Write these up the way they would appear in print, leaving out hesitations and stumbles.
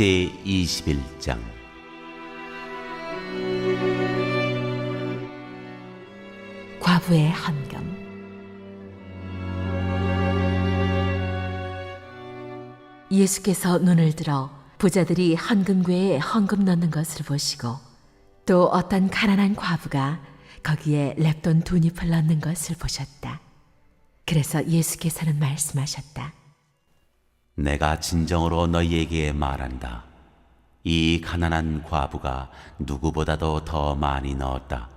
제21장. 과부의 헌금. 예수께서 눈을 들어 부자들이 헌금궤에 헌금 넣는 것을 보시고 또 어떤 가난한 과부가 거기에 렙돈 2잎을 넣는 것을 보셨다. 그래서 예수께서는 말씀하셨다. 내가 진정으로 너희에게 말한다. 이 가난한 과부가 누구보다도 더 많이 넣었다.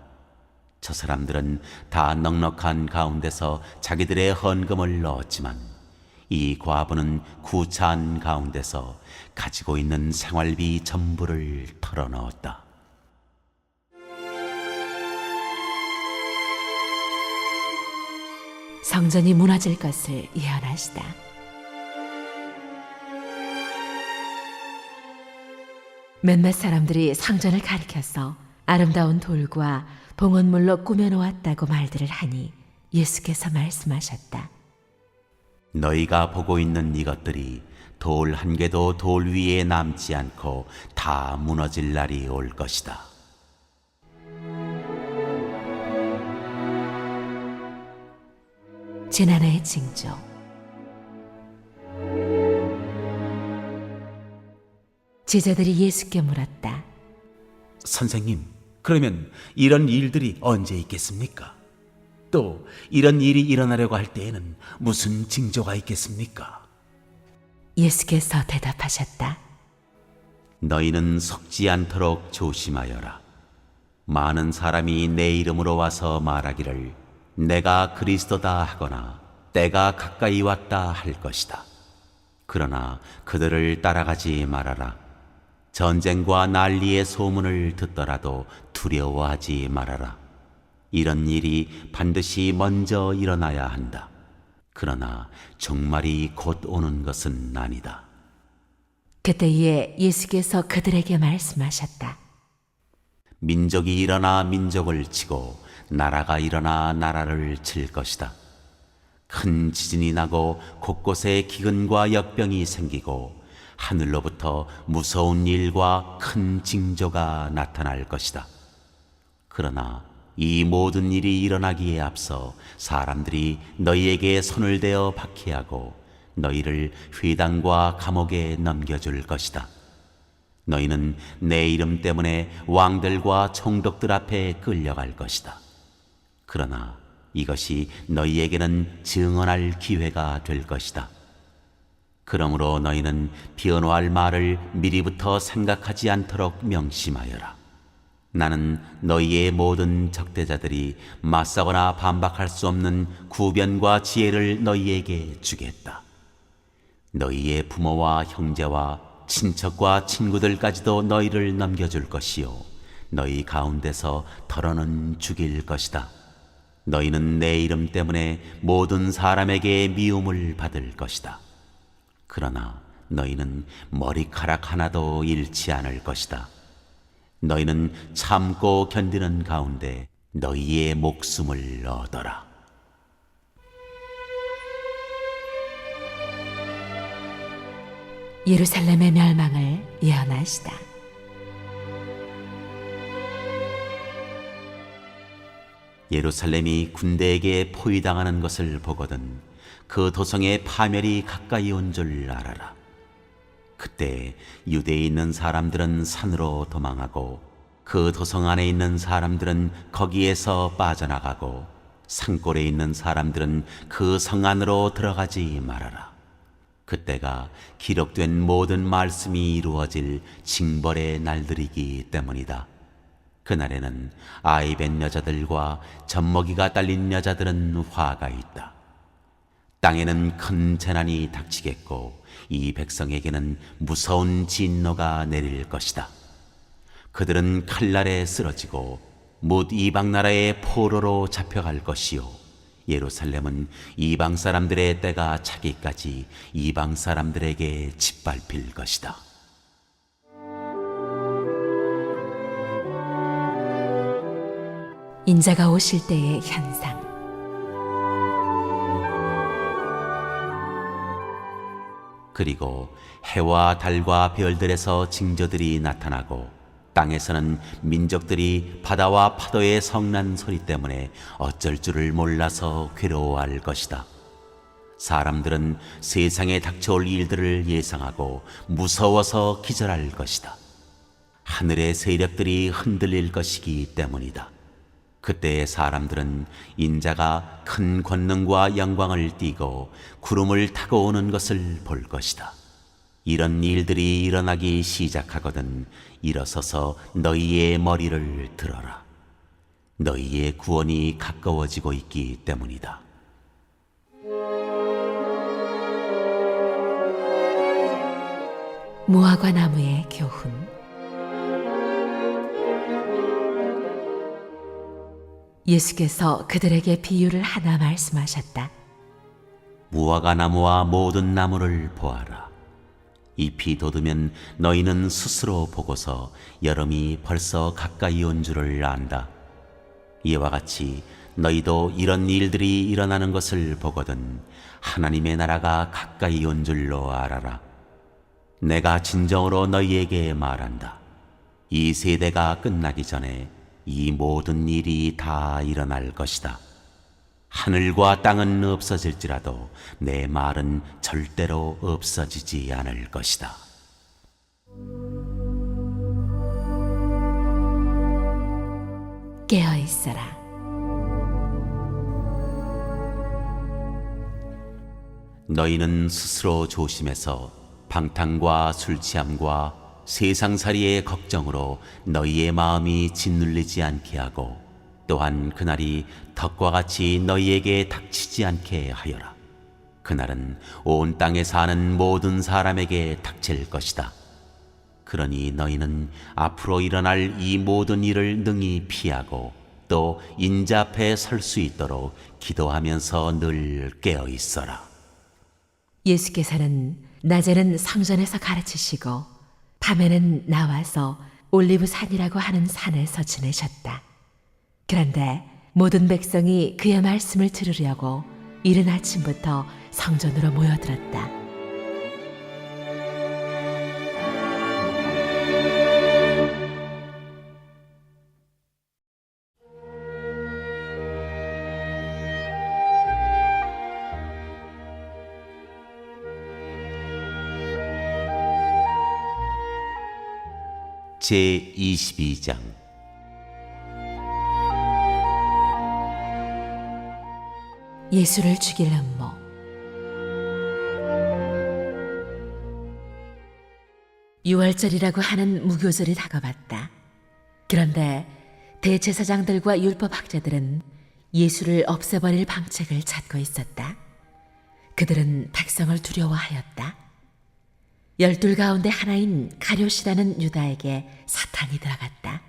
저 사람들은 다 넉넉한 가운데서 자기들의 헌금을 넣었지만 이 과부는 구차한 가운데서 가지고 있는 생활비 전부를 털어넣었다. 성전이 무너질 것을 예언하시다. 몇몇 사람들이 성전을 가리켜서 아름다운 돌과 봉헌물로 꾸며놓았다고 말들을 하니 예수께서 말씀하셨다. 너희가 보고 있는 이것들이 돌 한 개도 돌 위에 남지 않고 다 무너질 날이 올 것이다. 재난의 징조. 제자들이 예수께 물었다. 선생님, 그러면 이런 일들이 언제 있겠습니까? 또 이런 일이 일어나려고 할 때에는 무슨 징조가 있겠습니까? 예수께서 대답하셨다. 너희는 속지 않도록 조심하여라. 많은 사람이 내 이름으로 와서 말하기를 내가 그리스도다 하거나 때가 가까이 왔다 할 것이다. 그러나 그들을 따라가지 말아라. 전쟁과 난리의 소문을 듣더라도 두려워하지 말아라. 이런 일이 반드시 먼저 일어나야 한다. 그러나 종말이 곧 오는 것은 아니다. 그때에 예수께서 그들에게 말씀하셨다. 민족이 일어나 민족을 치고 나라가 일어나 나라를 칠 것이다. 큰 지진이 나고 곳곳에 기근과 역병이 생기고 하늘로부터 무서운 일과 큰 징조가 나타날 것이다. 그러나 이 모든 일이 일어나기에 앞서 사람들이 너희에게 손을 대어 박해하고 너희를 회당과 감옥에 넘겨줄 것이다. 너희는 내 이름 때문에 왕들과 총독들 앞에 끌려갈 것이다. 그러나 이것이 너희에게는 증언할 기회가 될 것이다. 그러므로 너희는 변호할 말을 미리부터 생각하지 않도록 명심하여라. 나는 너희의 모든 적대자들이 맞서거나 반박할 수 없는 구변과 지혜를 너희에게 주겠다. 너희의 부모와 형제와 친척과 친구들까지도 너희를 넘겨줄 것이요 너희 가운데서 더러는 죽일 것이다. 너희는 내 이름 때문에 모든 사람에게 미움을 받을 것이다. 그러나 너희는 머리카락 하나도 잃지 않을 것이다. 너희는 참고 견디는 가운데 너희의 목숨을 얻어라. 예루살렘의 멸망을 예언하시다. 예루살렘이 군대에게 포위당하는 것을 보거든 그 도성의 파멸이 가까이 온 줄 알아라. 그때 유대에 있는 사람들은 산으로 도망하고 그 도성 안에 있는 사람들은 거기에서 빠져나가고 산골에 있는 사람들은 그 성 안으로 들어가지 말아라. 그때가 기록된 모든 말씀이 이루어질 징벌의 날들이기 때문이다. 그날에는 아이 뵌 여자들과 젖먹이가 딸린 여자들은 화가 있다. 땅에는 큰 재난이 닥치겠고 이 백성에게는 무서운 진노가 내릴 것이다. 그들은 칼날에 쓰러지고 못 이방 나라의 포로로 잡혀갈 것이요 예루살렘은 이방 사람들의 때가 차기까지 이방 사람들에게 짓밟힐 것이다. 인자가 오실 때의 현상. 그리고 해와 달과 별들에서 징조들이 나타나고 땅에서는 민족들이 바다와 파도의 성난 소리 때문에 어쩔 줄을 몰라서 괴로워할 것이다. 사람들은 세상에 닥쳐올 일들을 예상하고 무서워서 기절할 것이다. 하늘의 세력들이 흔들릴 것이기 때문이다. 그때 사람들은 인자가 큰 권능과 영광을 띠고 구름을 타고 오는 것을 볼 것이다. 이런 일들이 일어나기 시작하거든 일어서서 너희의 머리를 들어라. 너희의 구원이 가까워지고 있기 때문이다. 무화과 나무의 교훈. 예수께서 그들에게 비유를 하나 말씀하셨다. 무화과 나무와 모든 나무를 보아라. 잎이 돋으면 너희는 스스로 보고서 여름이 벌써 가까이 온 줄을 안다. 이와 같이 너희도 이런 일들이 일어나는 것을 보거든 하나님의 나라가 가까이 온 줄로 알아라. 내가 진정으로 너희에게 말한다. 이 세대가 끝나기 전에 이 모든 일이 다 일어날 것이다. 하늘과 땅은 없어질지라도 내 말은 절대로 없어지지 않을 것이다. 깨어 있어라. 너희는 스스로 조심해서 방탕과 술 취함과 세상살이의 걱정으로 너희의 마음이 짓눌리지 않게 하고 또한 그날이 덕과 같이 너희에게 닥치지 않게 하여라. 그날은 온 땅에 사는 모든 사람에게 닥칠 것이다. 그러니 너희는 앞으로 일어날 이 모든 일을 능히 피하고 또 인자 앞에 설 수 있도록 기도하면서 늘 깨어 있어라. 예수께서는 낮에는 성전에서 가르치시고 밤에는 나와서 올리브산이라고 하는 산에서 지내셨다. 그런데 모든 백성이 그의 말씀을 들으려고 이른 아침부터 성전으로 모여들었다. 제22장 예수를 죽일 음모. 유월절이라고 하는 무교절이 다가왔다. 그런데 대제사장들과 율법학자들은 예수를 없애버릴 방책을 찾고 있었다. 그들은 백성을 두려워하였다. 12 가운데 하나인 가룟이라는 유다에게 사탄이 들어갔다.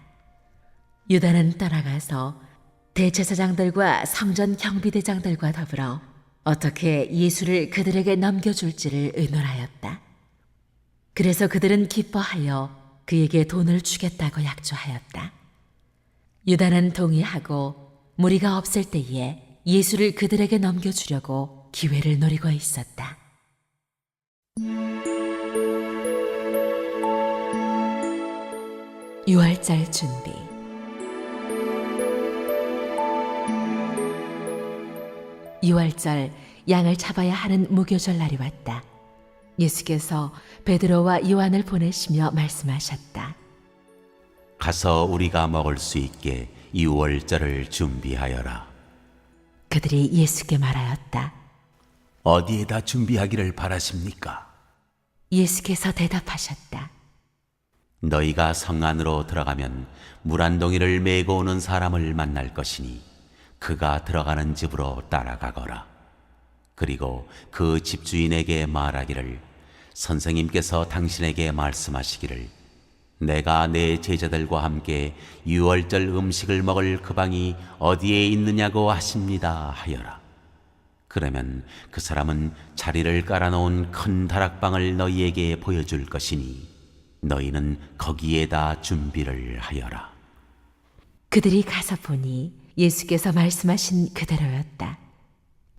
유다는 떠나가서 대제사장들과 성전 경비대장들과 더불어 어떻게 예수를 그들에게 넘겨줄지를 의논하였다. 그래서 그들은 기뻐하여 그에게 돈을 주겠다고 약조하였다. 유다는 동의하고 무리가 없을 때에 예수를 그들에게 넘겨주려고 기회를 노리고 있었다. 유월절 준비. 유월절 양을 잡아야 하는 무교절 날이 왔다. 예수께서 베드로와 요한을 보내시며 말씀하셨다. 가서 우리가 먹을 수 있게 유월절을 준비하여라. 그들이 예수께 말하였다. 어디에다 준비하기를 바라십니까? 예수께서 대답하셨다. 너희가 성 안으로 들어가면 물 한 동이를 메고 오는 사람을 만날 것이니 그가 들어가는 집으로 따라가거라. 그리고 그 집주인에게 말하기를 선생님께서 당신에게 말씀하시기를 내가 내 제자들과 함께 유월절 음식을 먹을 그 방이 어디에 있느냐고 하십니다 하여라. 그러면 그 사람은 자리를 깔아놓은 큰 다락방을 너희에게 보여줄 것이니 너희는 거기에다 준비를 하여라. 그들이 가서 보니 예수께서 말씀하신 그대로였다.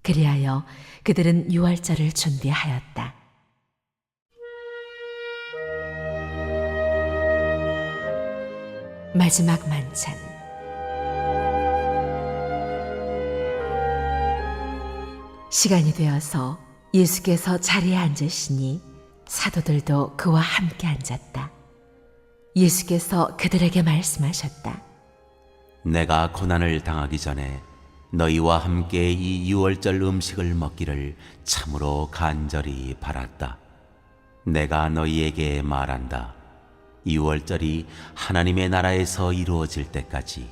그리하여 그들은 유월절을 준비하였다. 마지막 만찬. 시간이 되어서 예수께서 자리에 앉으시니 사도들도 그와 함께 앉았다. 예수께서 그들에게 말씀하셨다. 내가 고난을 당하기 전에 너희와 함께 이 유월절 음식을 먹기를 참으로 간절히 바랐다. 내가 너희에게 말한다. 유월절이 하나님의 나라에서 이루어질 때까지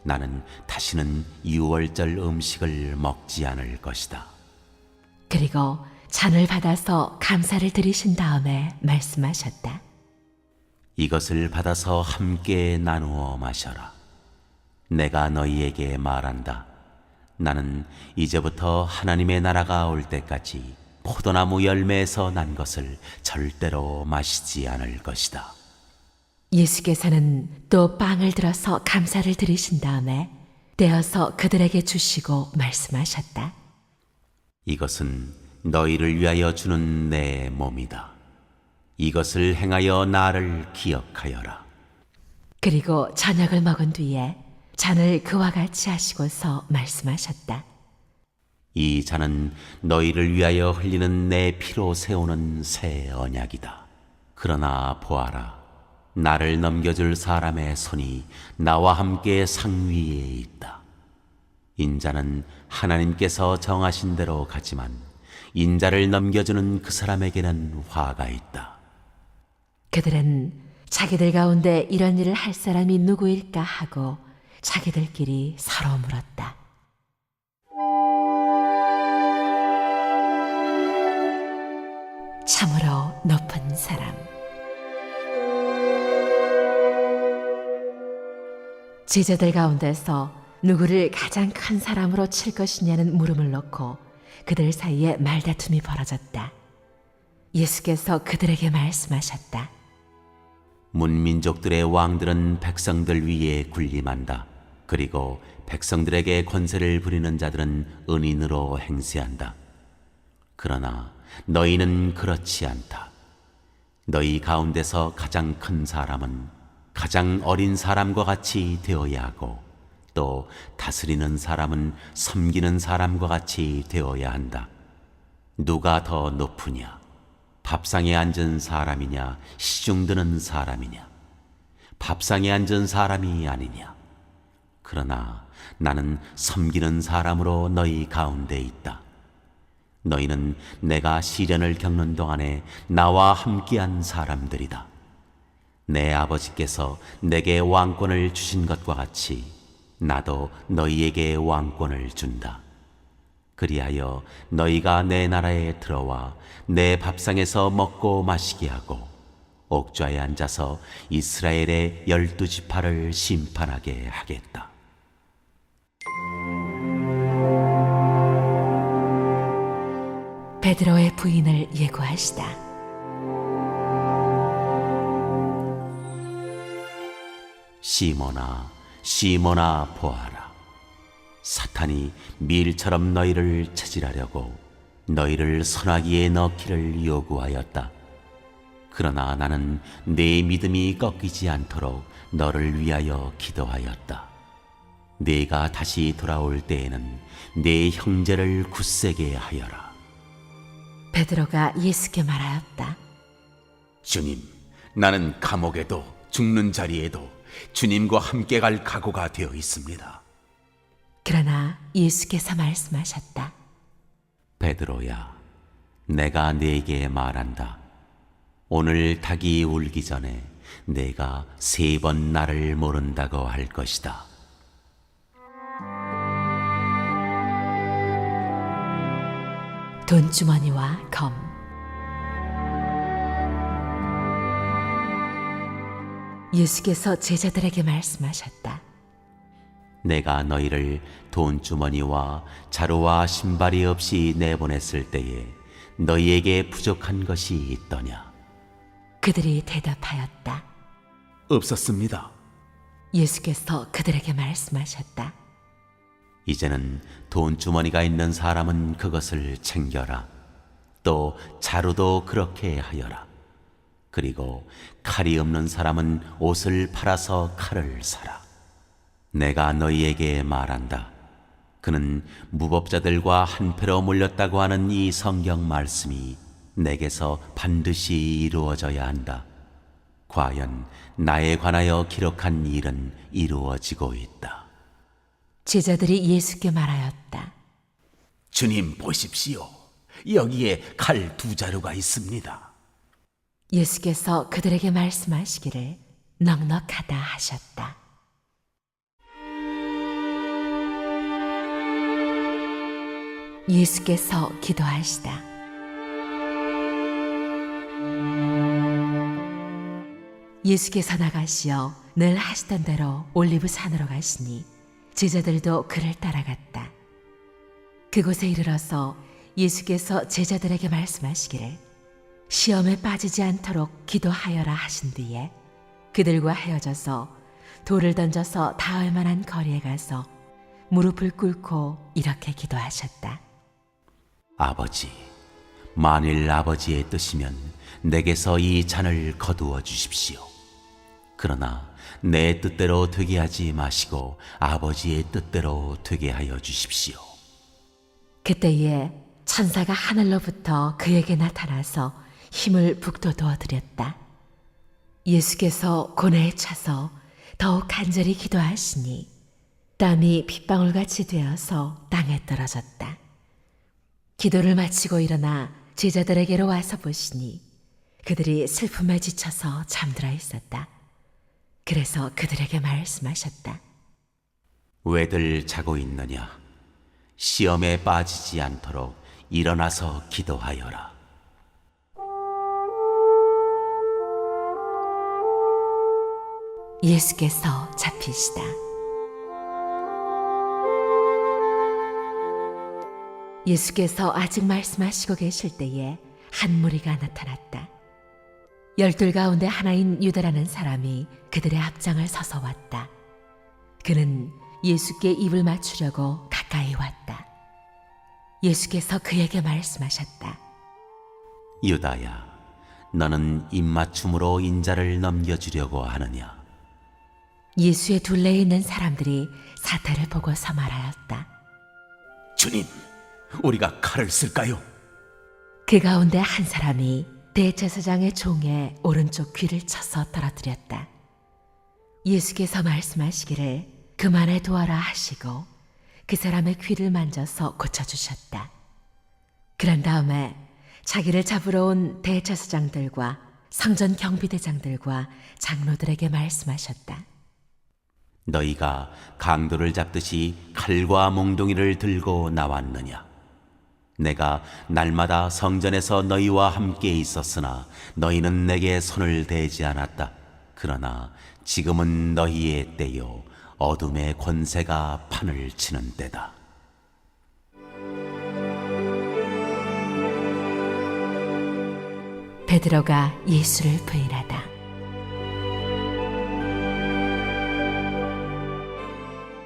나는 다시는 유월절 음식을 먹지 않을 것이다. 그리고 잔을 받아서 감사를 드리신 다음에 말씀하셨다. 이것을 받아서 함께 나누어 마셔라. 내가 너희에게 말한다. 나는 이제부터 하나님의 나라가 올 때까지 포도나무 열매에서 난 것을 절대로 마시지 않을 것이다. 예수께서는 또 빵을 들어서 감사를 드리신 다음에 떼어서 그들에게 주시고 말씀하셨다. 이것은 너희를 위하여 주는 내 몸이다. 이것을 행하여 나를 기억하여라. 그리고 저녁을 먹은 뒤에 잔을 그와 같이 하시고서 말씀하셨다. 이 잔은 너희를 위하여 흘리는 내 피로 세우는 새 언약이다. 그러나 보아라, 나를 넘겨줄 사람의 손이 나와 함께 상위에 있다. 인자는 하나님께서 정하신 대로 가지만 인자를 넘겨주는 그 사람에게는 화가 있다. 그들은 자기들 가운데 이런 일을 할 사람이 누구일까 하고 자기들끼리 서로 물었다. 참으로 높은 사람. 제자들 가운데서 누구를 가장 큰 사람으로 칠 것이냐는 물음을 놓고 그들 사이에 말다툼이 벌어졌다. 예수께서 그들에게 말씀하셨다. 문민족들의 왕들은 백성들 위에 군림한다. 그리고 백성들에게 권세를 부리는 자들은 은인으로 행세한다. 그러나 너희는 그렇지 않다. 너희 가운데서 가장 큰 사람은 가장 어린 사람과 같이 되어야 하고 또 다스리는 사람은 섬기는 사람과 같이 되어야 한다. 누가 더 높으냐? 밥상에 앉은 사람이냐? 시중 드는 사람이냐? 밥상에 앉은 사람이 아니냐? 그러나 나는 섬기는 사람으로 너희 가운데 있다. 너희는 내가 시련을 겪는 동안에 나와 함께한 사람들이다. 내 아버지께서 내게 왕권을 주신 것과 같이 나도 너희에게 왕권을 준다. 그리하여 너희가 내 나라에 들어와 내 밥상에서 먹고 마시게 하고 옥좌에 앉아서 이스라엘의 12지파를 심판하게 하겠다. 베드로의 부인을 예고하시다. 시몬아, 시몬아 보아라. 사탄이 밀처럼 너희를 체질하려고 너희를 선악기에 넣기를 요구하였다. 그러나 나는 네 믿음이 꺾이지 않도록 너를 위하여 기도하였다. 네가 다시 돌아올 때에는 네 형제를 굳세게 하여라. 베드로가 예수께 말하였다. 주님, 나는 감옥에도 죽는 자리에도 주님과 함께 갈 각오가 되어 있습니다. 그러나 예수께서 말씀하셨다. 베드로야, 내가 네게 말한다. 오늘 닭이 울기 전에 내가 3번 나를 모른다고 할 것이다. 돈주머니와 검. 예수께서 제자들에게 말씀하셨다. 내가 너희를 돈주머니와 자루와 신발이 없이 내보냈을 때에 너희에게 부족한 것이 있더냐? 그들이 대답하였다. 없었습니다. 예수께서 그들에게 말씀하셨다. 이제는 돈주머니가 있는 사람은 그것을 챙겨라. 또 자루도 그렇게 하여라. 그리고 칼이 없는 사람은 옷을 팔아서 칼을 사라. 내가 너희에게 말한다. 그는 무법자들과 한패로 몰렸다고 하는 이 성경 말씀이 내게서 반드시 이루어져야 한다. 과연 나에 관하여 기록한 일은 이루어지고 있다. 제자들이 예수께 말하였다. 주님 보십시오. 여기에 칼 2자루가 있습니다. 예수께서 그들에게 말씀하시기를 넉넉하다 하셨다. 예수께서 기도하시다. 예수께서 나가시어 늘 하시던 대로 올리브 산으로 가시니 제자들도 그를 따라갔다. 그곳에 이르러서 예수께서 제자들에게 말씀하시기를 시험에 빠지지 않도록 기도하여라 하신 뒤에 그들과 헤어져서 돌을 던져서 닿을 만한 거리에 가서 무릎을 꿇고 이렇게 기도하셨다. 아버지, 만일 아버지의 뜻이면 내게서 이 잔을 거두어 주십시오. 그러나 내 뜻대로 되게 하지 마시고 아버지의 뜻대로 되게 하여 주십시오. 그때에 천사가 하늘로부터 그에게 나타나서 힘을 북돋워 드렸다. 예수께서 고뇌에 차서 더욱 간절히 기도하시니 땀이 빗방울같이 되어서 땅에 떨어졌다. 기도를 마치고 일어나 제자들에게로 와서 보시니 그들이 슬픔에 지쳐서 잠들어 있었다. 그래서 그들에게 말씀하셨다. 왜들 자고 있느냐? 시험에 빠지지 않도록 일어나서 기도하여라. 예수께서 잡히시다. 예수께서 아직 말씀하시고 계실 때에 한 무리가 나타났다. 12 가운데 하나인 유다라는 사람이 그들의 앞장을 서서 왔다. 그는 예수께 입을 맞추려고 가까이 왔다. 예수께서 그에게 말씀하셨다. 유다야, 너는 입맞춤으로 인자를 넘겨주려고 하느냐? 예수의 둘레에 있는 사람들이 사태를 보고서 말하였다. 주님, 우리가 칼을 쓸까요? 그 가운데 한 사람이 대제사장의 종의 오른쪽 귀를 쳐서 떨어뜨렸다. 예수께서 말씀하시기를 그만해 두어라 하시고 그 사람의 귀를 만져서 고쳐주셨다. 그런 다음에 자기를 잡으러 온 대제사장들과 성전 경비대장들과 장로들에게 말씀하셨다. 너희가 강도를 잡듯이 칼과 몽둥이를 들고 나왔느냐? 내가 날마다 성전에서 너희와 함께 있었으나 너희는 내게 손을 대지 않았다. 그러나 지금은 너희의 때요 어둠의 권세가 판을 치는 때다. 베드로가 예수를 부인하다.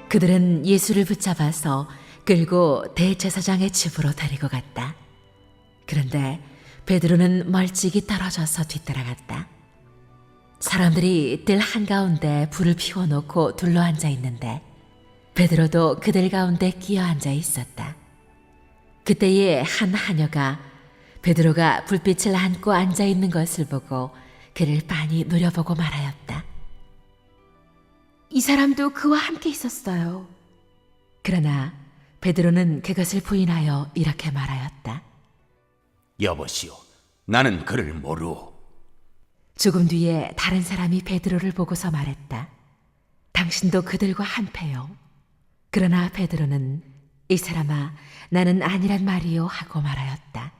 그들은 예수를 붙잡아서 끌고 대제사장의 집으로 데리고 갔다. 그런데 베드로는 멀찍이 떨어져서 뒤따라갔다. 사람들이 뜰 한가운데 불을 피워놓고 둘러앉아 있는데 베드로도 그들 가운데 끼어 앉아 있었다. 그때에 한 하녀가 베드로가 불빛을 안고 앉아 있는 것을 보고 그를 빤히 노려보고 말하였다. 이 사람도 그와 함께 있었어요. 그러나 베드로는 그것을 부인하여 이렇게 말하였다. 여보시오, 나는 그를 모르오. 조금 뒤에 다른 사람이 베드로를 보고서 말했다. 당신도 그들과 한패요. 그러나 베드로는 이 사람아, 나는 아니란 말이요 하고 말하였다.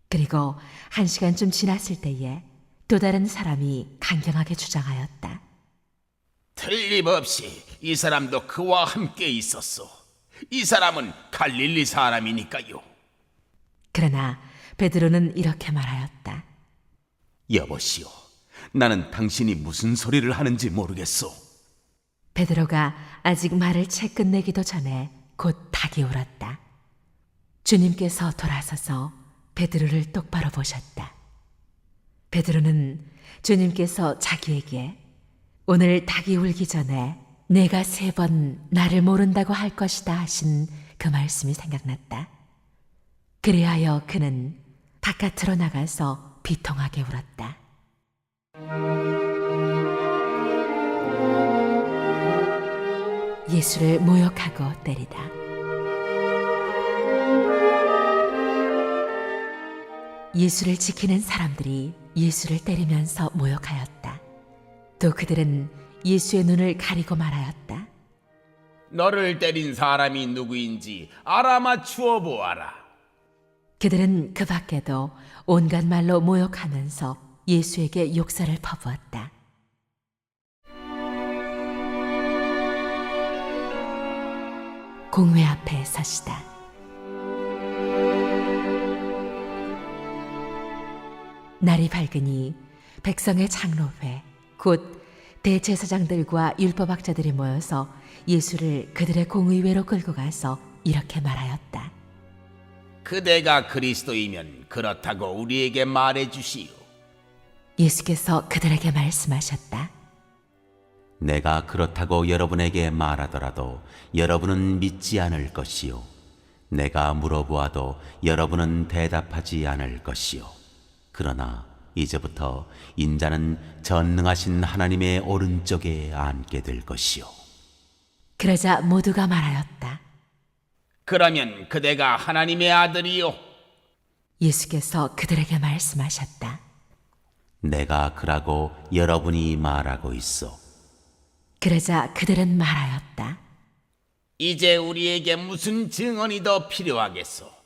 그리고 1시간쯤 지났을 때에 또 다른 사람이 강경하게 주장하였다. 틀림없이 이 사람도 그와 함께 있었소. 이 사람은 갈릴리 사람이니까요. 그러나 베드로는 이렇게 말하였다. 여보시오, 나는 당신이 무슨 소리를 하는지 모르겠소. 베드로가 아직 말을 채 끝내기도 전에 곧 닭이 울었다. 주님께서 돌아서서 베드로를 똑바로 보셨다. 베드로는 주님께서 자기에게 오늘 닭이 울기 전에 내가 3번 나를 모른다고 할 것이다 하신 그 말씀이 생각났다. 그리하여 그는 바깥으로 나가서 비통하게 울었다. 예수를 모욕하고 때리다. 예수를 지키는 사람들이 예수를 때리면서 모욕하였다. 또 그들은 예수의 눈을 가리고 말하였다. 너를 때린 사람이 누구인지 알아맞추어 보아라. 그들은 그 밖에도 온갖 말로 모욕하면서 예수에게 욕설을 퍼부었다. 공회 앞에 서시다. 날이 밝으니 백성의 장로회 곧 대제사장들과 율법학자들이 모여서 예수를 그들의 공의회로 끌고 가서 이렇게 말하였다. 그대가 그리스도이면 그렇다고 우리에게 말해 주시오. 예수께서 그들에게 말씀하셨다. 내가 그렇다고 여러분에게 말하더라도 여러분은 믿지 않을 것이요. 내가 물어보아도 여러분은 대답하지 않을 것이요. 그러나 이제부터 인자는 전능하신 하나님의 오른쪽에 앉게 될 것이요. 그러자 모두가 말하였다. 그러면 그대가 하나님의 아들이요. 예수께서 그들에게 말씀하셨다. 내가 그라고 여러분이 말하고 있어. 그러자 그들은 말하였다. 이제 우리에게 무슨 증언이 더 필요하겠소?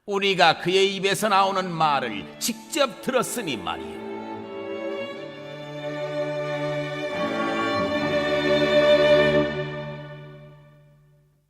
우리가 그의 입에서 나오는 말을 직접 들었으니 말이요.